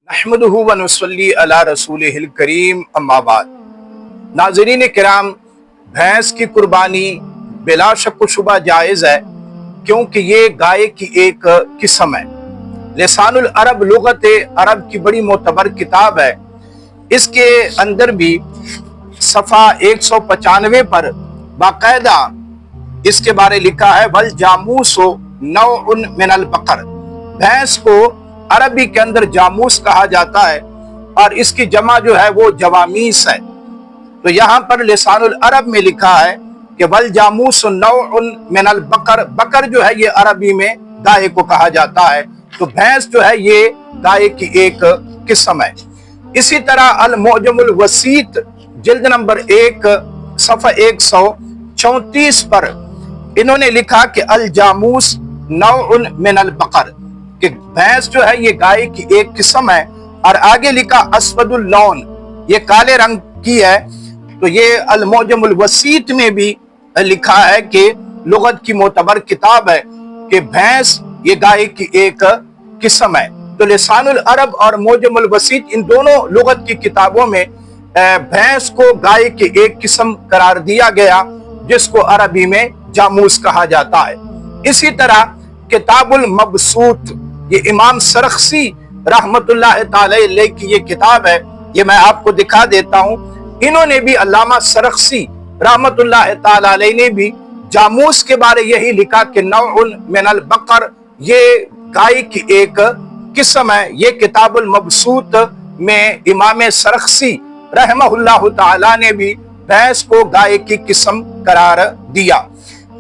नहमदुहु व नुसल्ली अला रसूलिहिल करीम अम्मा बाद। नाज़रीन किराम, भैंस की कुर्बानी बिला शक शुबा जायज़ है, क्योंकि ये गाय की एक किस्म है। लिसानुल अरब लुगत अरब की बड़ी मोतबर किताब है। इसके अंदर भी सफ़ा 195 पर बाकायदा इसके बारे लिखा है, वल जामूसो नौउन मिनल बकर। भैंस को अरबी के अंदर जामूस कहा जाता है और इसकी जमा जो है वो जवामीस है। तो यहाँ पर लिसानुल अरब में लिखा है कि वल जामूस नौउन मिनल बकर। बकर जो है ये अरबी में गाय को कहा जाता है, तो भैंस जो है ये गाय की एक किस्म है। इसी तरह अल मुअजमुल वसीत जिल्द नंबर 1 सफ़ा 134 पर इन्होंने लिखा कि अल जामूस नौउन मिनल बकर, कि भैंस जो है ये गाय की एक किस्म है। और आगे लिखा अस्वदुल लौन, ये काले रंग की है। तो ये अल मुअजमुल वसीत में भी लिखा है कि लुगत की मोतबर किताब है कि भैंस ये गाय की एक किस्म है। तो लिसानुल अरब और मुअजमुल वसीत इन दोनों लुगत की किताबों में भैंस को गाय की एक किस्म करार दिया गया, जिसको अरबी में जामूस कहा जाता है। इसी तरह किताबुल मबसूत, ये इमाम सरख्सी रहमतुल्लाह ताला अलैह की ये किताब है, ये मैं आपको दिखा देता हूँ। इन्होंने भी अल्लामा सरख्सी रहमतुल्लाह ताला अलैह ने भी जामूस के बारे यही लिखा कि नौउन मिनल बकर, ये गाय की एक किस्म है। ये किताबुल मबसूत में इमाम सरख्सी रहमहुल्लाह ताला ने भी भैंस को गाय की किस्म करार दिया।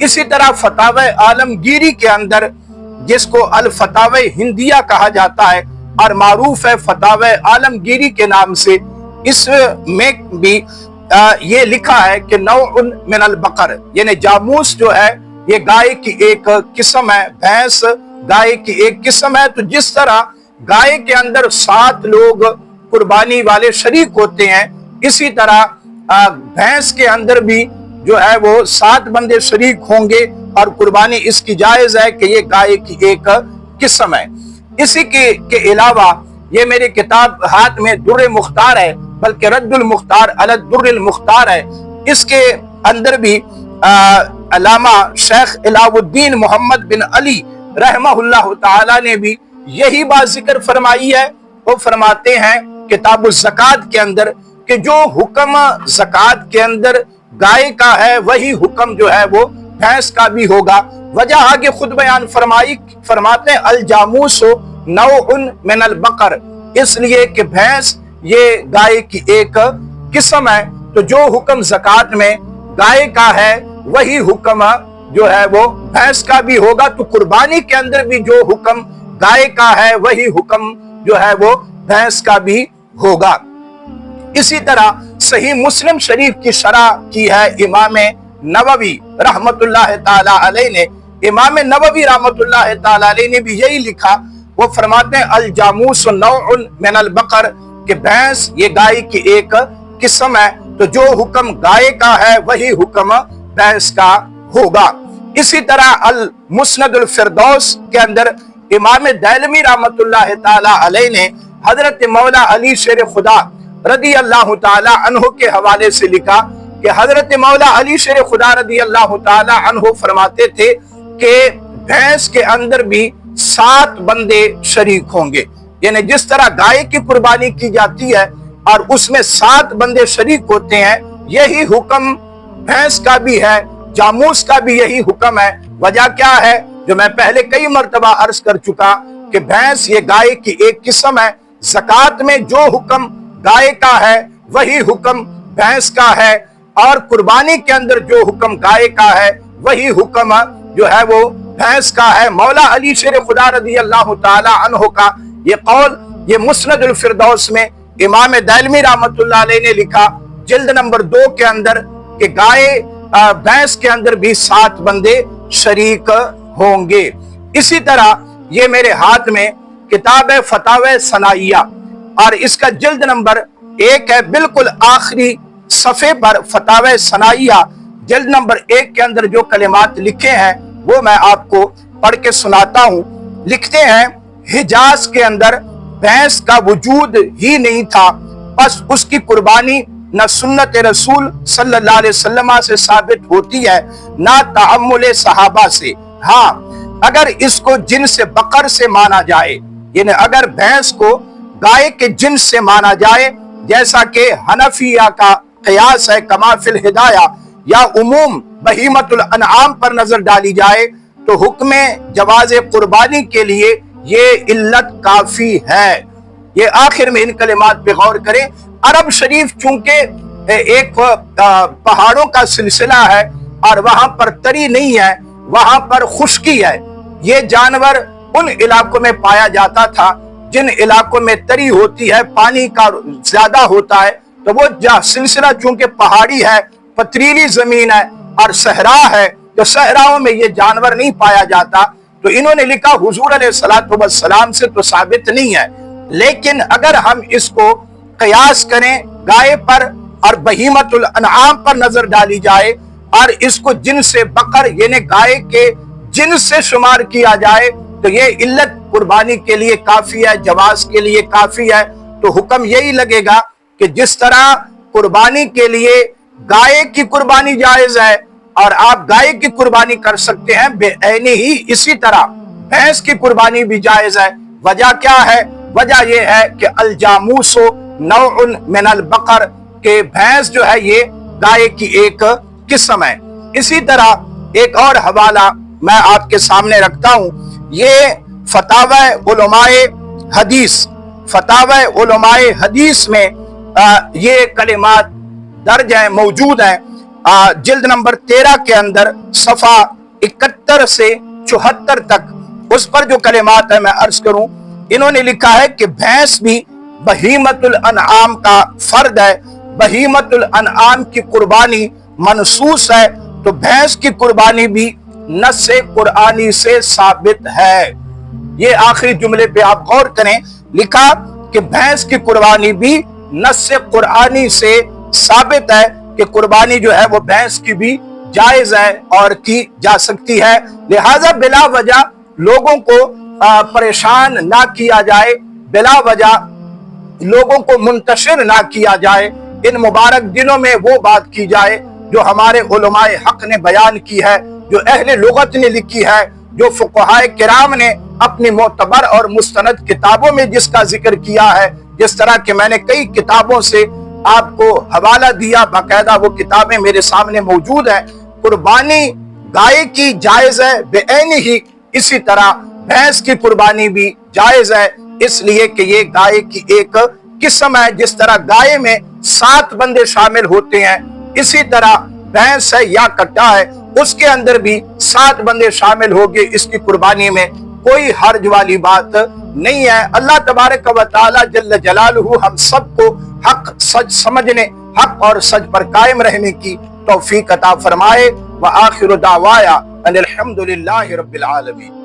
इसी तरह फतावा आलमगीरी के अंदर, जिसको अल फतावा हिंदिया कहा जाता है और मारूफ है फतावा आलमगीरी के नाम से, इसमें भी ये लिखा है कि नौउन मिनल बकर, यानी जामूस जो है ये गाय की एक किस्म है। भैंस गाय की एक किस्म है। तो जिस तरह गाय के अंदर 7 लोग कुर्बानी वाले शरीक होते हैं, इसी तरह भैंस के अंदर भी जो है वो 7 बंदे शरीक होंगे और कुर्बानी इसकी जायज है कि ये गाय की एक किस्म है। इसी के अलावा ये मेरी किताब हाथ में दुर्र मुख्तार है, बल्कि रद्दुल मुख्तार अला दुर्रिल मुख्तार है। इसके अंदर भी अल्लामा शेख इलाउद्दीन मोहम्मद बिन अली रहमहुल्लाह ताला ने भी यही बात जिक्र फरमाई है। वो फरमाते हैं किताबुल ज़कात के अंदर कि जो हुक्म ज़कात के अंदर गाय का है, वही हुक्म जो है वो भैंस का भी होगा। वजह आगे खुद बयान फरमाते हैं अल जामूसो नौउन मिनल बकर, इसलिए कि भैंस ये गाय की एक किस्म है। तो जो हुक्म ज़कात में गाय का है, वही हुक्म जो है वो भैंस का भी होगा। तो कुर्बानी के अंदर भी जो हुक्म गाय का है, वही हुक्म जो है वो भैंस का भी होगा। इसी तरह सही मुस्लिम शरीफ की शरह की है इमाम नववी रहमतुल्लाह ताला अलैह ने। इमाम नववी रहमतुल्लाह ताला अलैह ने भी यही लिखा। वो फरमाते हैं अल जामूस नौउन मिनल बकर, कि भैंस ये गाय की एक किस्म है। तो जो हुक्म गाय का है, वही हुक्म भैंस का होगा। इसी तरह अल मुस्नदुल फिरदौस के अंदर इमाम दैलमी रहमतुल्लाह ताला अलैह ने हजरत मौला अली शेर खुदा रदी अल्लाह ताला अन्हु के हवाले से लिखा कि हजरत मौला अली शेर खुदा रदी अल्लाह ताला अन्हु फरमाते थे कि भैंस के अंदर भी 7 बंदे शरीक होंगे। यानी जिस तरह गाय की कुर्बानी की जाती है और उसमें 7 बंदे शरीक होते हैं, यही हुक्म भैंस का भी है, जामूस का भी यही हुक्म है। वजह क्या है, जो मैं पहले कई मर्तबा अर्ज कर चुका कि भैंस ये गाय की एक किस्म है। ज़कात में जो हुक्म गाय का है, वही हुक्म भैंस का है, और कुर्बानी के अंदर जो हुक्म गाय का है, वही हुक्म जो है वो भैंस का है। मौला अली शेर खुदा रदी अल्लाह ताला अन्हु का ये कौल, ये मुस्नदुल फिरदौस में इमाम दैलमी रहमतुल्लाह अलैह ने लिखा जिल्द नंबर 2 के अंदर कि गाय भैंस के अंदर भी 7 बंदे शरीक होंगे। इसी तरह ये मेरे हाथ में किताब है फतावा सनाइया, और इसका जिल्द नंबर 1 है। बिल्कुल आखिरी सफ़े पर फतावा सनाइया जिल्द नंबर 1 के अंदर जो कलिमात लिखे हैं वो मैं आपको पढ़ के सुनाता हूँ। लिखते हैं हिजाज के अंदर भैंस का वजूद ही नहीं था, बस उसकी कुर्बानी न सुन्नत रसूल सल्लल्लाहु अलैहि वसल्लम से साबित होती है, ना तअम्मुल सहाबा से। हाँ, अगर इसको जिन्स बकर से माना जाए, यानी अगर भैंस को गाय के जिन्स से माना जाए, जैसा कि हनफिया का क़यास है कमा फिल हिदाया, या उमूम बहीमतुल अनआम पर नजर डाली जाए, तो हुक्म जवाज़े कुर्बानी के लिए ये इल्लत काफी है। ये आखिर में इन कलिमात पे गौर करें। अरब शरीफ चूंकि एक पहाड़ों का सिलसिला है और वहां पर तरी नहीं है, वहां पर खुश्की है। ये जानवर उन इलाकों में पाया जाता था जिन इलाकों में तरी होती है, पानी का ज्यादा होता है, तो वो सिलसिला चूंकि पहाड़ी है, पथरीली जमीन है और सहरा है, तो सहराओं में ये जानवर नहीं पाया जाता। तो इन्होंने लिखा हुजूर अलैहिस्सलातु वस्सलाम से तो साबित नहीं है, लेकिन अगर हम इसको कयास करें गाय पर और बहीमतुल अनआम पर नजर डाली जाए और इसको जिन्स बकर यानी गाय के जिन्स से शुमार किया जाए, तो ये इल्लत कुर्बानी के लिए काफी है, जवाज के लिए काफी है। तो हुक्म यही लगेगा कि जिस तरह कुर्बानी के लिए गाय की कुर्बानी जायज है और आप गाय की कुर्बानी कर सकते हैं, बेऐनी ही इसी तरह भैंस की कुर्बानी भी जायज है। वजह क्या है? वजह यह है कि अल जामूसो नौउन मिनल बकर, के भैंस जो है ये गाय की एक किस्म है। इसी तरह एक और हवाला मैं आपके सामने रखता हूं, ये फतावा उलमाए हदीस, फतावा उलमाए हदीस में ये कलिमात दर्ज है, मौजूद है, जिल्द नंबर 13 के अंदर सफा 71 से 74 तक। उस पर जो कलिमात है मैं अर्ज करूं, इन्होंने लिखा है कि भैंस भी बहीमतुल अनआम का फर्द है, बहीमतुल अनआम की कुर्बानी मनसूस है, तो भैंस की कुर्बानी भी नस्स कुरानी से साबित है। ये आखिरी जुमले पे आप गौर करें, लिखा कि भैंस की कुर्बानी भी नस्स कुरानी से साबित है कि कुर्बानी जो है वो भैंस की भी जायज है और की जा सकती है। लिहाजा बिला वजह लोगों को परेशान ना किया जाए, बिला वजह लोगों को मुंतशिर ना किया जाए। इन मुबारक दिनों में वो बात की जाए जो हमारे उलमाए हक ने बयान की है, जो अहले लुगत ने लिखी है, जो फुक़हाए किराम ने अपनी मोतबर और मुस्तनद किताबों में जिसका जिक्र किया है। जिस तरह के मैंने कई किताबों से आपको हवाला दिया, बाकायदा वो किताबें मेरे सामने मौजूद है। कुर्बानी गाय की जायज है बेऐनी ही, इसी तरह भैंस की कुर्बानी भी जायज है, इसलिए कि ये गाय की एक किस्म है। जिस तरह गाय में 7 बंदे शामिल होते हैं, इसी तरह भैंस है या कट्टा है, उसके अंदर भी 7 बंदे शामिल होंगे। इसकी कुर्बानी में कोई हर्ज वाली बात नहीं है। अल्लाह तबारक व तआला जल्ल जलालुहु हम सबको हक सच समझने, हक और सच पर कायम रहने की तौफीक अता फरमाए। व आखिरु दावाया अनिल हम्दुलिल्लाहि रब्बिल आलमीन।